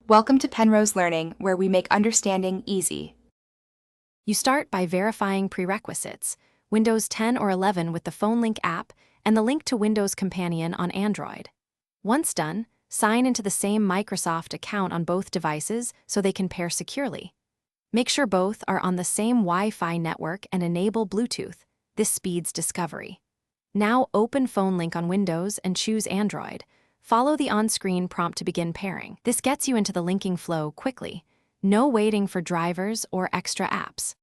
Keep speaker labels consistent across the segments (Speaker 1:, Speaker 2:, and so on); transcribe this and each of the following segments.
Speaker 1: Welcome to Penrose Learning, where we make understanding easy.
Speaker 2: You start by verifying prerequisites, Windows 10 or 11 with the Phone Link app and the link to Windows Companion on Android. Once done, sign into the same Microsoft account on both devices so they can pair securely. Make sure both are on the same Wi-Fi network and enable Bluetooth. This speeds discovery. Now open Phone Link on Windows and choose Android. Follow the on-screen prompt to begin pairing. This gets you into the linking flow quickly. No waiting for drivers or extra apps.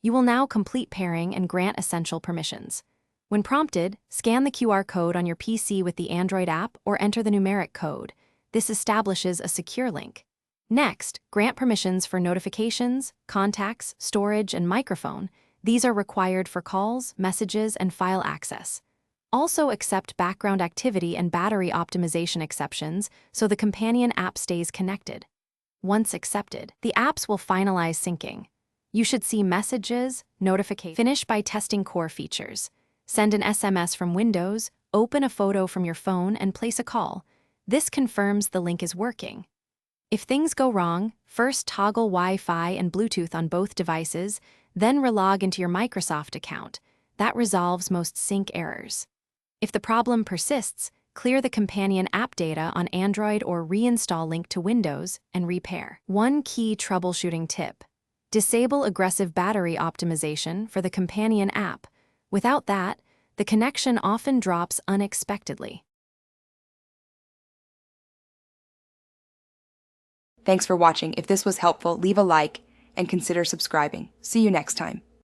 Speaker 2: You will now complete pairing and grant essential permissions. When prompted, scan the QR code on your PC with the Android app or enter the numeric code. This establishes a secure link. Next, grant permissions for notifications, contacts, storage, and microphone. These are required for calls, messages, and file access. Also accept background activity and battery optimization exceptions so the companion app stays connected. Once accepted, the apps will finalize syncing. You should see messages, notifications. Finish by testing core features. Send an SMS from Windows, open a photo from your phone, and place a call. This confirms the link is working. If things go wrong, first toggle Wi-Fi and Bluetooth on both devices, then relog into your Microsoft account. That resolves most sync errors. If the problem persists, clear the companion app data on Android or reinstall link to Windows and repair. One key troubleshooting tip: disable aggressive battery optimization for the companion app. Without that, the connection often drops unexpectedly.
Speaker 1: Thanks for watching. If this was helpful, leave a like and consider subscribing. See you next time.